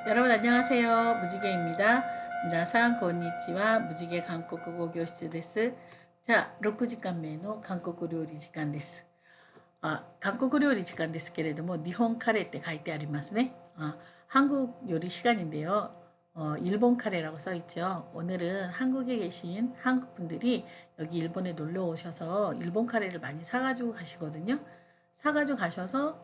여러분 안녕하세요. 무지개입니다. 미나상 konnichiwa. 무지개 한국어 교실 です。じゃあ、6時間目の韓国料理時間です。韓国料理時間ですけれども、일본 카레って書いてありますね。한국 요리 시간인데요. 일본 카레라고 써 있죠. 오늘은 한국에 계신 한국 분들이 여기 일본에 놀러 오셔서 일본 카레를 많이 사가지고 가시거든요. 사가지고 가셔서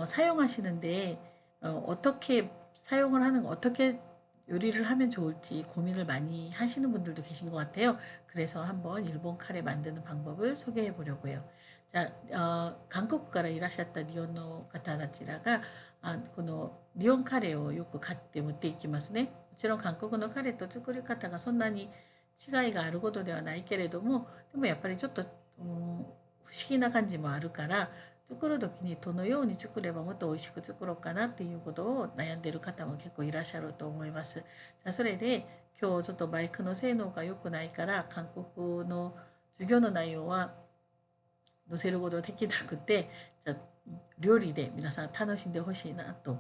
사용하시는데 어떻게 사용을 하는 어떻게 요리를 하면 좋을지 고민을 많이 하시는 분들도 계신 것 같아요. 그래서 한번 일본 카레 만드는 방법을 소개해 보려고요. 자, 韓国からいらっしゃった日本の方たちが、この日本カレーをよく買って持っていきますね。もちろん韓国のカレーと作り方がそんなに違いがあることではないけれども、でもやっぱりちょっと、不思議な感じもあるから、作る時にどのように作ればもっと美味しく作ろうかなっていうことを悩んでいる方も結構いらっしゃると思います。それで今日ちょっとマイクの性能が良くないから韓国の授業の内容は載せることできなくて、じゃ料理で皆さん楽しんでほしいなと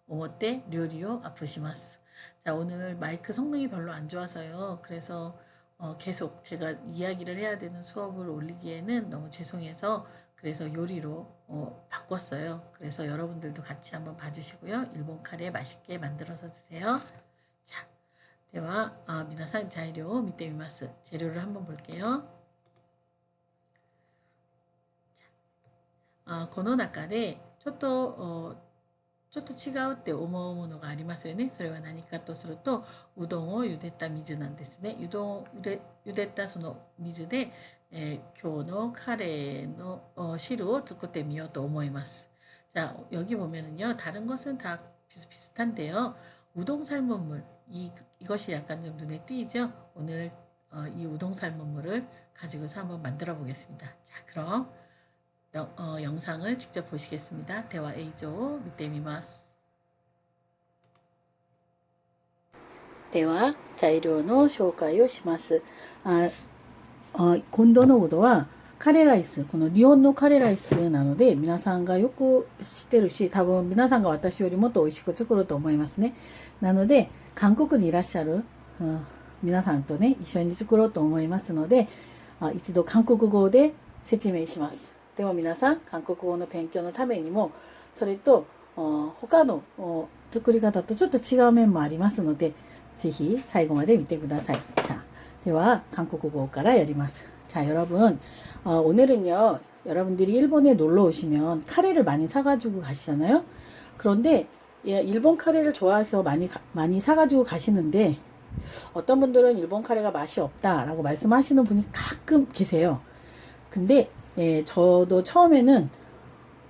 思って料理をアップします。자 오늘 마이크 성능이 별로 안 좋아서요. 그래서 계속 제가 이야기를 해야 되는 수업을 올리기에는 너무 죄송해서 그래서 요리로 바꿨어요. 그래서 여러분들도 같이 한번 봐주시고요. 일본 카레 맛있게 만들어서 드세요. 자, では皆さん 材料を 見てみます. 재료를 한번 볼게요. この中でちょっと違うって思うものがありますよね。それは何かとすると、うどんを茹でた水なんですね。うどんを茹でたその水で、今日のカレーの汁を作ってみようと思います。자 여기 보면은요, 다른 것은 다 비슷비슷한데요. 우동 삶은 물, 이것이 약간 좀 눈에 띄죠? 오늘 이 우동 삶은 물을 가지고서 한번 만들어 보겠습니다. 자, 그럼 영상을 직접 보시겠습니다. 대화 A조 밑에 미마스. 대화 材料の紹介をします。今度のうどはカレーライス、この日本のカレーライスなので、皆さんがよく知ってるし、多分皆さんが私よりもっと美味しく作ると思いますね。なので韓国にいらっしゃる、皆さんとね一緒に作ろうと思いますので、一度韓国語で説明します。でも皆さん韓国語の勉強のためにも、それと他の作り方とちょっと違う面もありますので、ぜひ最後まで見てください。자では韓国語からやります。자 여러분, 오늘은요, 여러분들이 일본에 놀러 오시면 카레를 많이 사가지고 가시잖아요. 그런데 일본 카레를 좋아해서 많이 사가지고 가시는데, 어떤 분들은 일본 카레가 맛이 없다라고 말씀하시는 분이 가끔 계세요. 근데 저도 처음에는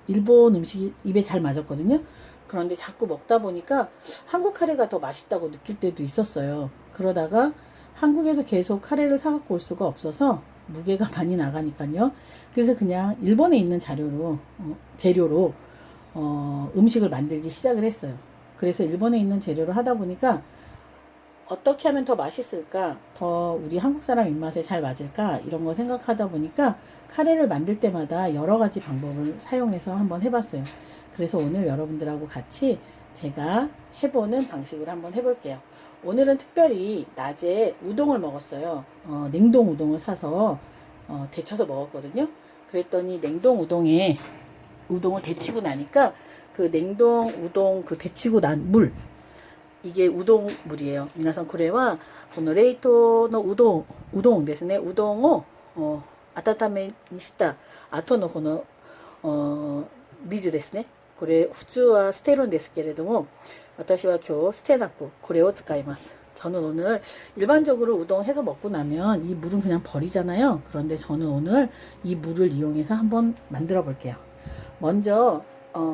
일본 음식이 입에 잘 맞았거든요. 그런데 자꾸 먹다 보니까 한국 카레가 더 맛있다고 느낄 때도 있었어요. 그러다가 한국에서 계속 카레를 사갖고 올 수가 없어서 무게가 많이 나가니까요. 그래서 그냥 일본에 있는 재료로 음식을 만들기 시작을 했어요. 그래서 일본에 있는 재료로 하다 보니까 어떻게 하면 더 맛있을까, 더 우리 한국 사람 입맛에 잘 맞을까, 이런 거 생각하다 보니까 카레를 만들 때마다 여러 가지 방법을 사용해서 한번 해봤어요. 그래서 오늘 여러분들하고 같이 제가 해보는 방식으로 한번 해볼게요. 오늘은 특별히 낮에 우동을 먹었어요. 냉동 우동을 사서 데쳐서 먹었거든요. 그랬더니 냉동 우동에 우동을 데치고 나니까 그 냉동 우동 그 데치고 난 물, 이게 우동 물이에요. 皆さんこれはこの冷凍のうどんですね。うどんを温めにした後のこの水ですね。これ普通は捨てるんですけれども、私は今日捨てなくこれを使います. 저는 오늘 일반적으로 우동 해서 먹고 나면 이 물은 그냥 버리잖아요. 그런데 저는 오늘 이 물을 이용해서 한번 만들어 볼게요. 먼저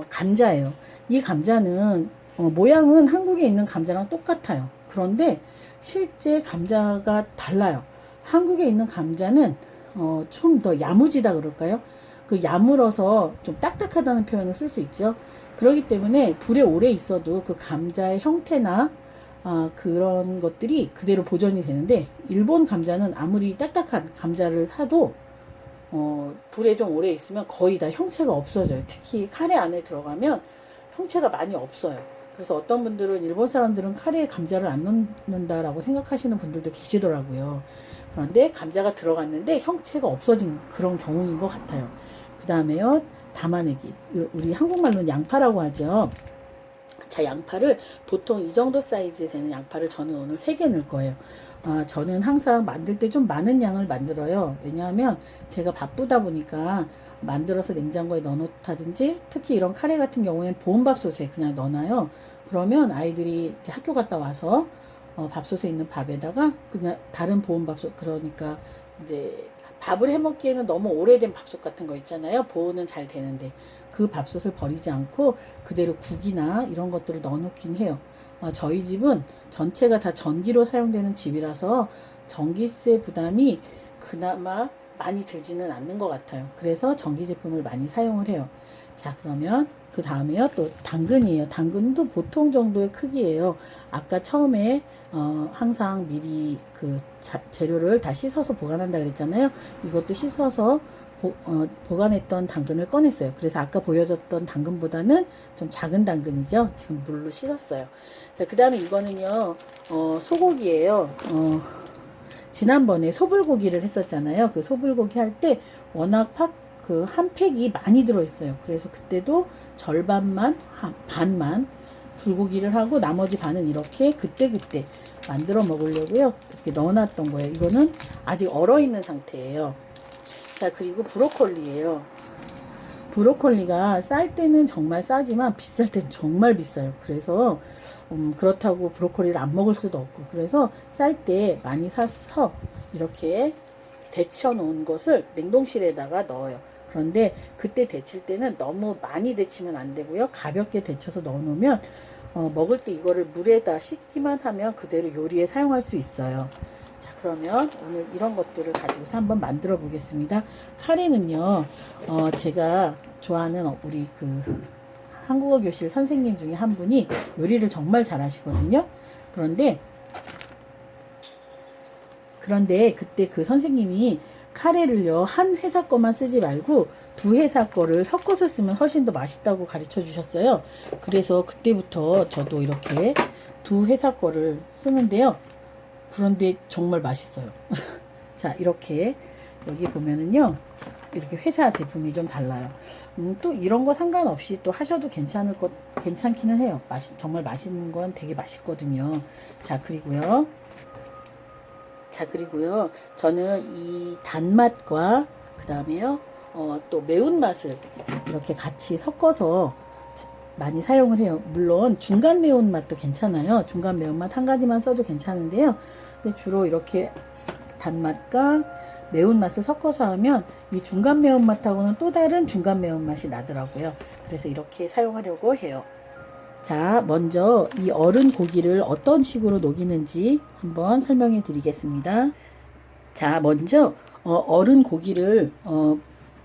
감자예요. 이 감자는 모양은 한국에 있는 감자랑 똑같아요. 그런데 실제 감자가 달라요. 한국에 있는 감자는 좀 더 야무지다 그럴까요? 그 야물어서 좀 딱딱하다는 표현을 쓸 수 있죠. 그렇기 때문에 불에 오래 있어도 그 감자의 형태나 그런 것들이 그대로 보존이 되는데, 일본 감자는 아무리 딱딱한 감자를 사도 불에 좀 오래 있으면 거의 다 형체가 없어져요. 특히 카레 안에 들어가면 형체가 많이 없어요. 그래서 어떤 분들은 일본 사람들은 카레에 감자를 안 넣는다라고 생각하시는 분들도 계시더라고요. 그런데 감자가 들어갔는데 형체가 없어진 그런 경우인 것 같아요. 그 다음에요, 담아내기. 우리 한국말로는 양파라고 하죠. 자, 양파를 보통 이 정도 사이즈 되는 양파를 저는 오늘 3개 넣을 거예요. 저는 항상 만들 때 좀 많은 양을 만들어요. 왜냐하면 제가 바쁘다 보니까 만들어서 냉장고에 넣어놓다든지, 특히 이런 카레 같은 경우에는 보온밥솥에 그냥 넣어놔요. 그러면 아이들이 이제 학교 갔다 와서 밥솥에 있는 밥에다가 그냥 다른 보온밥솥, 그러니까 이제 밥을 해 먹기에는 너무 오래된 밥솥 같은 거 있잖아요. 보온은 잘 되는데 그 밥솥을 버리지 않고 그대로 국이나 이런 것들을 넣어놓긴 해요. 저희 집은 전체가 다 전기로 사용되는 집이라서 전기세 부담이 그나마 많이 들지는 않는 것 같아요. 그래서 전기 제품을 많이 사용을 해요. 자, 그러면 그 다음에요, 또 당근이에요. 당근도 보통 정도의 크기예요. 아까 처음에 항상 미리 그 재료를 다 씻어서 보관한다 그랬잖아요. 이것도 씻어서 보관했던 당근을 꺼냈어요. 그래서 아까 보여줬던 당근보다는 좀 작은 당근이죠. 지금 물로 씻었어요. 자, 그 다음에 이거는요, 소고기예요. 지난번에 소불고기를 했었잖아요. 그 소불고기 할 때 워낙 그 한 팩이 많이 들어있어요. 그래서 그때도 절반만, 반만 불고기를 하고 나머지 반은 이렇게 그때그때 만들어 먹으려고요. 이렇게 넣어놨던 거예요. 이거는 아직 얼어있는 상태예요. 자, 그리고 브로콜리예요. 브로콜리가 쌀 때는 정말 싸지만 비쌀 때는 정말 비싸요. 그래서 그렇다고 브로콜리를 안 먹을 수도 없고, 그래서 쌀 때 많이 사서 이렇게 데쳐 놓은 것을 냉동실에다가 넣어요. 그런데 그때 데칠 때는 너무 많이 데치면 안 되고요. 가볍게 데쳐서 넣어 놓으면 먹을 때 이거를 물에다 씻기만 하면 그대로 요리에 사용할 수 있어요. 자, 그러면 오늘 이런 것들을 가지고서 한번 만들어 보겠습니다. 카레는요, 제가 좋아하는 우리 그 한국어 교실 선생님 중에 한 분이 요리를 정말 잘 하시거든요. 그런데 그때 그 선생님이 카레를요, 한 회사 거만 쓰지 말고 2회사 거를 섞어서 쓰면 훨씬 더 맛있다고 가르쳐 주셨어요. 그래서 그때부터 저도 이렇게 2회사 거를 쓰는데요. 그런데 정말 맛있어요. 자, 이렇게 여기 보면은요, 이렇게 회사 제품이 좀 달라요. 또 이런 거 상관없이 또 하셔도 괜찮기는 해요. 정말 맛있는 건 되게 맛있거든요. 자, 그리고요, 저는 이 단맛과 그 다음에요, 또 매운맛을 이렇게 같이 섞어서 많이 사용을 해요. 물론 중간 매운맛도 괜찮아요. 중간 매운맛 한 가지만 써도 괜찮은데요. 근데 주로 이렇게 단맛과 매운맛을 섞어서 하면 이 중간 매운맛하고는 또 다른 중간 매운맛이 나더라고요. 그래서 이렇게 사용하려고 해요. 자, 먼저 이 얼은 고기를 어떤 식으로 녹이는지 한번 설명해 드리겠습니다. 자, 먼저 얼은 고기를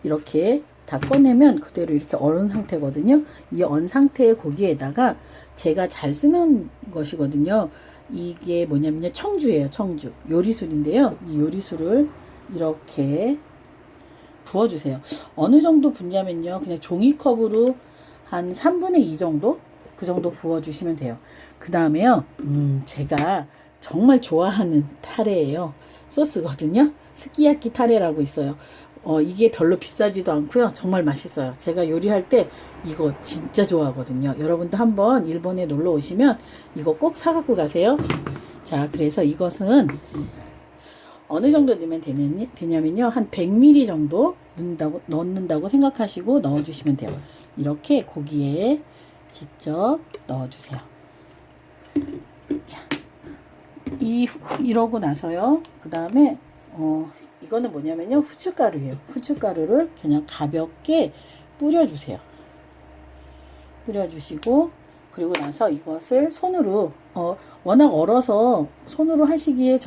이렇게 다 꺼내면 그대로 이렇게 얼은 상태거든요. 이 얼은 상태의 고기에다가 제가 잘 쓰는 것이거든요. 이게 뭐냐면요, 청주예요. 청주 요리술인데요. 이 요리술을 이렇게 부어주세요. 어느 정도 붓냐면요, 그냥 종이컵으로 한 3분의 2 정도, 그 정도 부어주시면 돼요. 그 다음에요, 제가 정말 좋아하는 타레예요. 소스거든요. 스키야키 타레라고 있어요. 이게 별로 비싸지도 않고요. 정말 맛있어요. 제가 요리할 때 이거 진짜 좋아하거든요. 여러분도 한번 일본에 놀러 오시면 이거 꼭 사갖고 가세요. 자, 그래서 이것은 어느 정도 넣으면 되냐면요, 한 100ml 정도 넣는다고 생각하시고 넣어주시면 돼요. 이렇게 고기에 직접 넣어주세요. 자, 이러고 나서요, 그 다음에 이거는 뭐냐면요, 후춧가루예요. 후춧가루를 그냥 가볍게 뿌려주세요. 뿌려주시고, 그리고 나서 이것을 손으로 워낙 얼어서 손으로 하시기에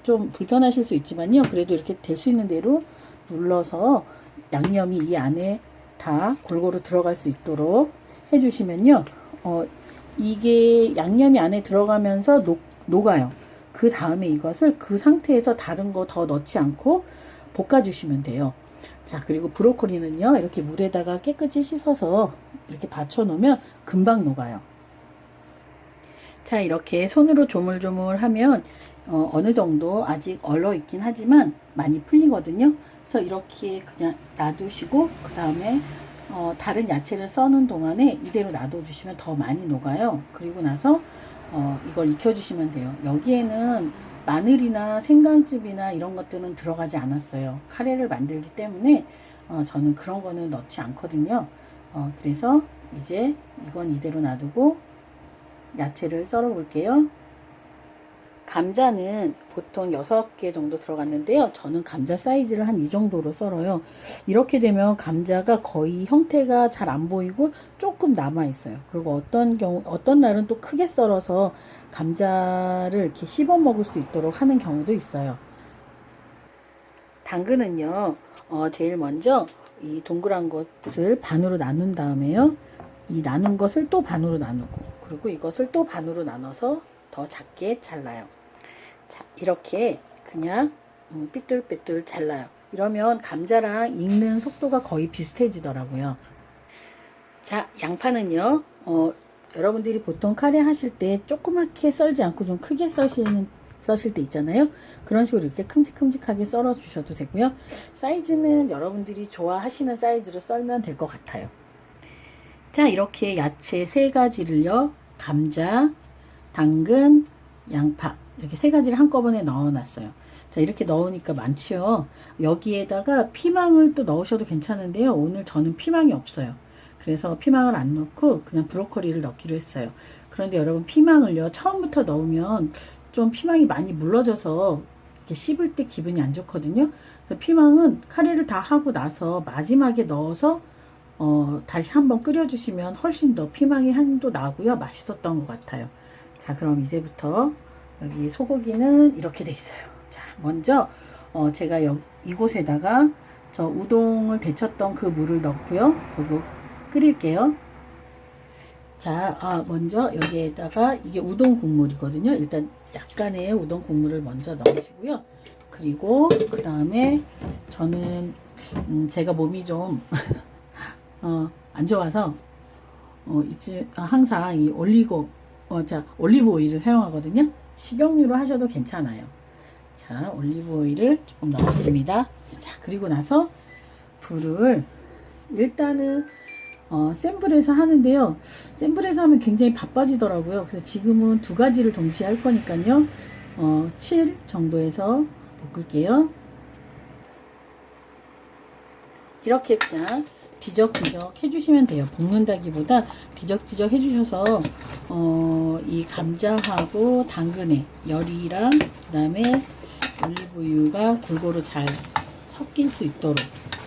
좀 불편하실 수 있지만요, 그래도 이렇게 될 수 있는 대로 눌러서 양념이 이 안에 다 골고루 들어갈 수 있도록 해주시면요, 이게 양념이 안에 들어가면서 녹아요. 그 다음에 이것을 그 상태에서 다른 거 더 넣지 않고 볶아주시면 돼요. 자, 그리고 브로콜리는요, 이렇게 물에다가 깨끗이 씻어서 이렇게 받쳐 놓으면 금방 녹아요. 자, 이렇게 손으로 조물조물 하면 어느 정도 아직 얼어 있긴 하지만 많이 풀리거든요. 그래서 이렇게 그냥 놔두시고 그 다음에 다른 야채를 써는 동안에 이대로 놔둬주시면 더 많이 녹아요. 그리고 나서 이걸 익혀주시면 돼요. 여기에는 마늘이나 생강즙이나 이런 것들은 들어가지 않았어요. 카레를 만들기 때문에 저는 그런 거는 넣지 않거든요. 그래서 이제 이건 이대로 놔두고 야채를 썰어 볼게요. 감자는 보통 6개 정도 들어갔는데요. 저는 감자 사이즈를 한 이 정도로 썰어요. 이렇게 되면 감자가 거의 형태가 잘 안 보이고 조금 남아 있어요. 그리고 어떤 날은 또 크게 썰어서 감자를 이렇게 씹어 먹을 수 있도록 하는 경우도 있어요. 당근은요, 제일 먼저 이 동그란 것을 반으로 나눈 다음에요. 이 나눈 것을 또 반으로 나누고, 그리고 이것을 또 반으로 나눠서 더 작게 잘라요. 자, 이렇게 그냥 삐뚤삐뚤 잘라요. 이러면 감자랑 익는 속도가 거의 비슷해지더라고요. 자, 양파는요, 여러분들이 보통 카레 하실 때 조그맣게 썰지 않고 좀 크게 써실 때 있잖아요. 그런 식으로 이렇게 큼직큼직하게 썰어 주셔도 되고요. 사이즈는 여러분들이 좋아하시는 사이즈로 썰면 될 것 같아요. 자, 이렇게 야채 3가지를요, 감자, 당근, 양파 이렇게 3가지를 한꺼번에 넣어놨어요. 자, 이렇게 넣으니까 많지요. 여기에다가 피망을 또 넣으셔도 괜찮은데요. 오늘 저는 피망이 없어요. 그래서 피망을 안 넣고 그냥 브로콜리를 넣기로 했어요. 그런데 여러분, 피망을요, 처음부터 넣으면 좀 피망이 많이 물러져서 이렇게 씹을 때 기분이 안 좋거든요. 그래서 피망은 카레를 다 하고 나서 마지막에 넣어서 다시 한번 끓여주시면 훨씬 더 피망의 향도 나고요. 맛있었던 것 같아요. 자, 그럼 이제부터 여기 소고기는 이렇게 돼 있어요. 자, 먼저 제가 이곳에다가 저 우동을 데쳤던 그 물을 넣고요. 그리고 끓일게요. 자, 먼저 여기에다가 이게 우동 국물이거든요. 일단 약간의 우동 국물을 먼저 넣으시고요. 그리고 그 다음에 저는 제가 몸이 좀 안 좋아서 항상 이 올리브 오일을 사용하거든요. 식용유로 하셔도 괜찮아요. 자, 올리브 오일을 조금 넣었습니다. 자, 그리고 나서 불을 일단은 센 불에서 하는데요. 센 불에서 하면 굉장히 바빠지더라고요. 그래서 지금은 2가지를 동시에 할 거니까요. 7 정도에서 볶을게요. 이렇게 그냥 뒤적뒤적 해주시면 돼요. 볶는다기보다 뒤적뒤적 해주셔서 이 감자하고 당근의 열이랑 그 다음에 올리브유가 골고루 잘 섞일 수 있도록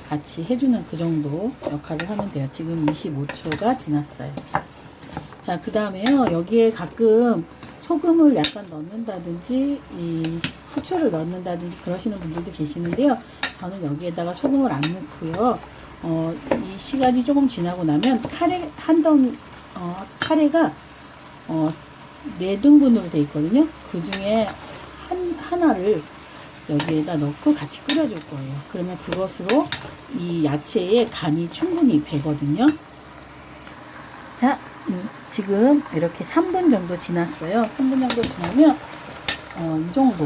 같이 해주는 그 정도 역할을 하면 돼요. 지금 25초가 지났어요. 자, 그 다음에요, 여기에 가끔 소금을 약간 넣는다든지 이 후추를 넣는다든지 그러시는 분들도 계시는데요. 저는 여기에다가 소금을 안 넣고요. 이 시간이 조금 지나고 나면 카레가 4등분으로 되어 있거든요. 그 중에 하나를 여기에다 넣고 같이 끓여줄 거예요. 그러면 그것으로 이 야채에 간이 충분히 배거든요. 자, 지금 이렇게 3분 정도 지났어요. 3분 정도 지나면 이 정도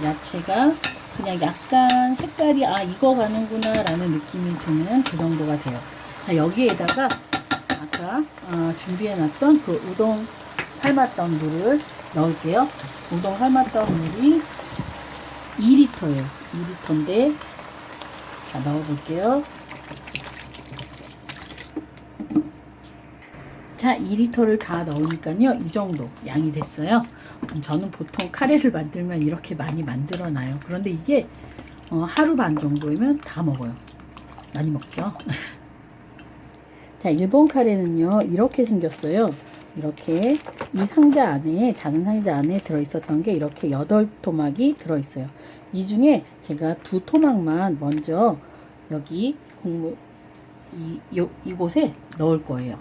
야채가 그냥 약간 색깔이 익어가는구나 라는 느낌이 드는 그 정도가 돼요. 자, 여기에다가 아까 준비해놨던 그 우동 삶았던 물을 넣을게요. 우동 삶았던 물이 2리터예요. 2리터인데 자, 넣어볼게요. 자, 2리터를 다 넣으니까요, 이 정도 양이 됐어요. 저는 보통 카레를 만들면 이렇게 많이 만들어 놔요. 그런데 이게 하루 반 정도면 다 먹어요. 많이 먹죠. 자, 일본 카레는요, 이렇게 생겼어요. 이렇게 이 상자 안에, 작은 상자 안에 들어있었던 게 이렇게 8토막이 들어있어요. 이 중에 제가 2토막만 먼저 여기 이곳에 넣을 거예요.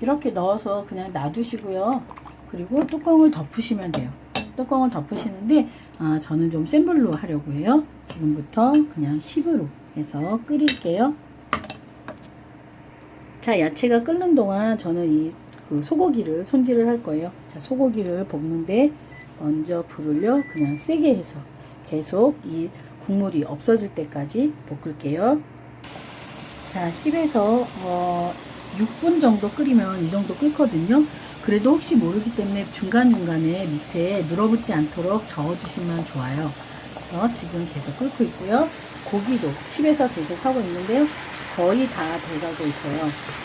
이렇게 넣어서 그냥 놔두시고요. 그리고 뚜껑을 덮으시면 돼요. 뚜껑을 덮으시는데 저는 좀 센 불로 하려고 해요. 지금부터 그냥 10으로 해서 끓일게요. 자, 야채가 끓는 동안 저는 이 그 소고기를 손질을 할 거예요. 자, 소고기를 볶는데 먼저 불을요 그냥 세게 해서 계속 이 국물이 없어질 때까지 볶을게요. 자, 10에서 6분 정도 끓이면 이 정도 끓거든요. 그래도 혹시 모르기 때문에 중간중간에 밑에 눌어붙지 않도록 저어주시면 좋아요. 지금 계속 끓고 있고요. 고기도 10에서 계속 하고 있는데요. 거의 다 돼가고 있어요.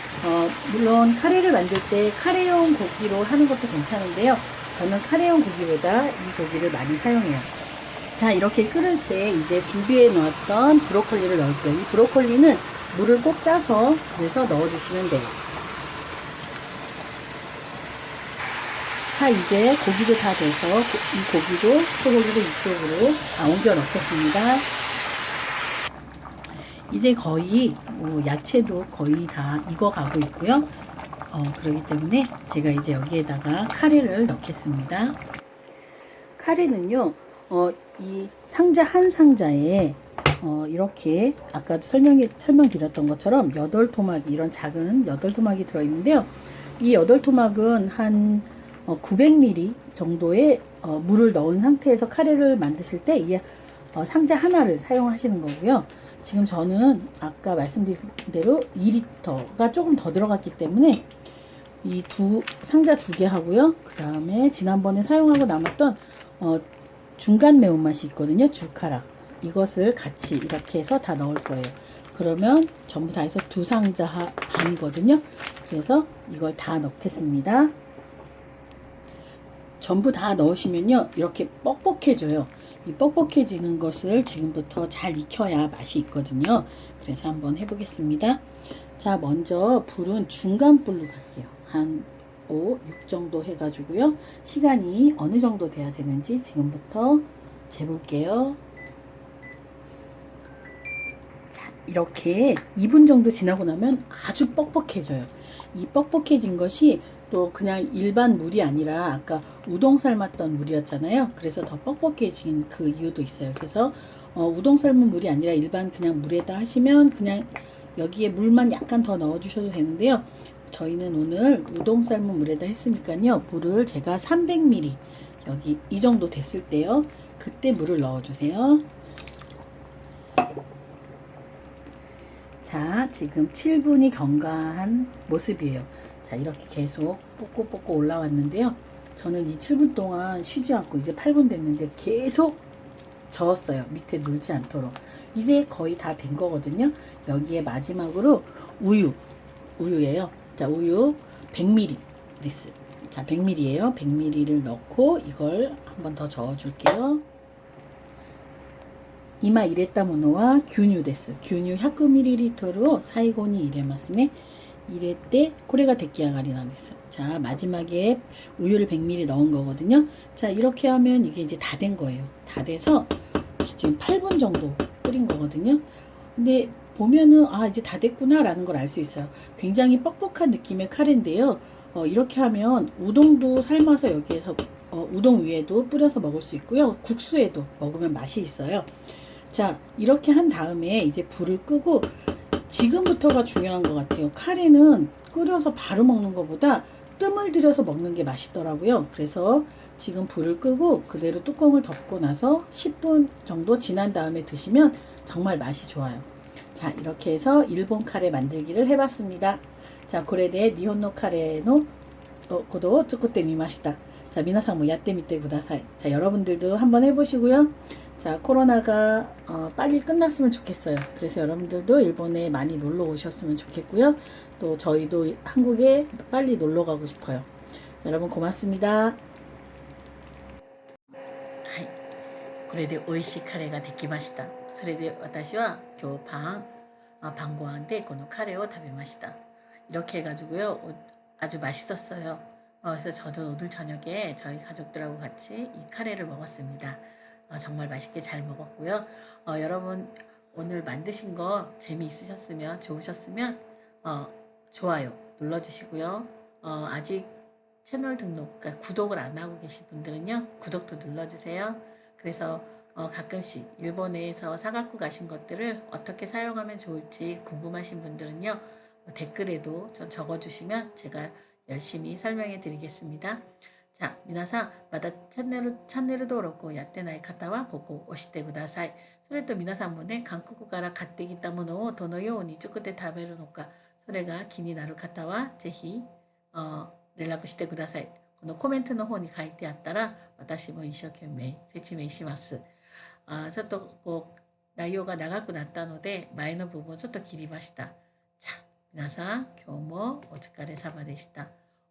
물론 카레를 만들 때 카레용 고기로 하는 것도 괜찮은데요. 저는 카레용 고기보다 이 고기를 많이 사용해요. 자, 이렇게 끓을 때 이제 준비해 놓았던 브로콜리를 넣을게요. 이 브로콜리는 물을 꼭 짜서 그래서 넣어주시면 돼요. 자, 이제 고기도 다 돼서 이 고기도 소고기도 이쪽으로 다 옮겨 넣겠습니다. 이제 거의 야채도 거의 다 익어가고 있고요. 그렇기 때문에 제가 이제 여기에다가 카레를 넣겠습니다. 카레는요, 이 상자 한 상자에 이렇게 아까도 설명드렸던 것처럼 8토막이 이런 작은 8토막이 들어있는데요. 이 8토막은 한 900ml 정도의 물을 넣은 상태에서 카레를 만드실 때 이 상자 하나를 사용하시는 거고요. 지금 저는 아까 말씀드린 대로 2리터가 조금 더 들어갔기 때문에 이 상자 2개 하고요. 그 다음에 지난번에 사용하고 남았던 중간 매운맛이 있거든요. 주카라. 이것을 같이 이렇게 해서 다 넣을 거예요. 그러면 전부 다 해서 2상자 반이거든요. 그래서 이걸 다 넣겠습니다. 전부 다 넣으시면요. 이렇게 뻑뻑해져요. 이 뻑뻑해지는 것을 지금부터 잘 익혀야 맛이 있거든요. 그래서 한번 해보겠습니다. 자, 먼저 불은 중간 불로 갈게요. 한 5, 6 정도 해가지고요. 시간이 어느 정도 돼야 되는지 지금부터 재볼게요. 자, 이렇게 2분 정도 지나고 나면 아주 뻑뻑해져요. 이 뻑뻑해진 것이 또 그냥 일반 물이 아니라 아까 우동 삶았던 물이었잖아요. 그래서 더 뻑뻑해진 그 이유도 있어요. 그래서 우동 삶은 물이 아니라 일반 그냥 물에다 하시면 그냥 여기에 물만 약간 더 넣어 주셔도 되는데요. 저희는 오늘 우동 삶은 물에다 했으니까요. 물을 제가 300ml 여기 이 정도 됐을 때요. 그때 물을 넣어 주세요. 자, 지금 7분이 경과한 모습이에요. 자, 이렇게 계속 뽀꼬뽀꼬 올라왔는데요. 저는 이 7분 동안 쉬지 않고 이제 8분 됐는데 계속 저었어요. 밑에 눌지 않도록. 이제 거의 다 된 거거든요. 여기에 마지막으로 우유예요. 자, 우유 100ml 됐어요. 자, 100ml예요. 100ml를 넣고 이걸 한번 더 저어 줄게요. 이마 이랬다 모노와 규뉴です. 규뉴 100ml로 사이고니 이레마스네. 이랬대 코레가 데끼아가리 나왔어. 자, 마지막에 우유를 100ml 넣은 거거든요. 자, 이렇게 하면 이게 이제 다 된 거예요. 다 돼서 지금 8분 정도 끓인 거거든요. 근데 보면은 이제 다 됐구나 라는 걸 알 수 있어요. 굉장히 뻑뻑한 느낌의 카레인데요. 이렇게 하면 우동도 삶아서 여기에서 우동 위에도 뿌려서 먹을 수 있고요. 국수에도 먹으면 맛이 있어요. 자, 이렇게 한 다음에 이제 불을 끄고 지금부터가 중요한 것 같아요. 카레는 끓여서 바로 먹는 것보다 뜸을 들여서 먹는 게 맛있더라고요. 그래서 지금 불을 끄고 그대로 뚜껑을 덮고 나서 10분 정도 지난 다음에 드시면 정말 맛이 좋아요. 자, 이렇게 해서 일본 카레 만들기를 해봤습니다. 자, 고레데 니혼노 카레노 고도 츠쿠테 미마시다. 자, 미나상 뭐 야떼 미떼 구다사이. 자, 여러분들도 한번 해보시고요. 자, 코로나가 빨리 끝났으면 좋겠어요. 그래서 여러분들도 일본에 많이 놀러 오셨으면 좋겠고요. 또 저희도 한국에 빨리 놀러 가고 싶어요. 여러분 고맙습니다. はい、これで美味しいカレーができました。それで私は今日晩ご飯でこのカレーを食べました. 이렇게 해가지고요. 아주 맛있었어요. 그래서 저도 오늘 저녁에 저희 가족들하고 같이 이 카레를 먹었습니다. 정말 맛있게 잘 먹었고요. 여러분 오늘 만드신 거 재미있으셨으면 좋으셨으면 좋아요 눌러주시고요. 아직 채널 등록, 그러니까 구독을 안 하고 계신 분들은요. 구독도 눌러주세요. 그래서 가끔씩 일본에서 사갖고 가신 것들을 어떻게 사용하면 좋을지 궁금하신 분들은요. 댓글에도 좀 적어주시면 제가 열심히 설명해 드리겠습니다. 자, 皆さん、まだチャンネル登録をやってない方はここを押してください。それと皆さんもね、韓国から買ってきたものをどのように作って食べるのか、それが気になる方はぜひ連絡してください。このコメントの方に書いてあったら、私も一生懸命説明します。ちょっと内容が長くなったので、前の部分をちょっと切りました。자、 皆さん、今日もお疲れ様でした。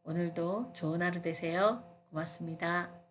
오늘도 좋은 하루 되세요. 고맙습니다.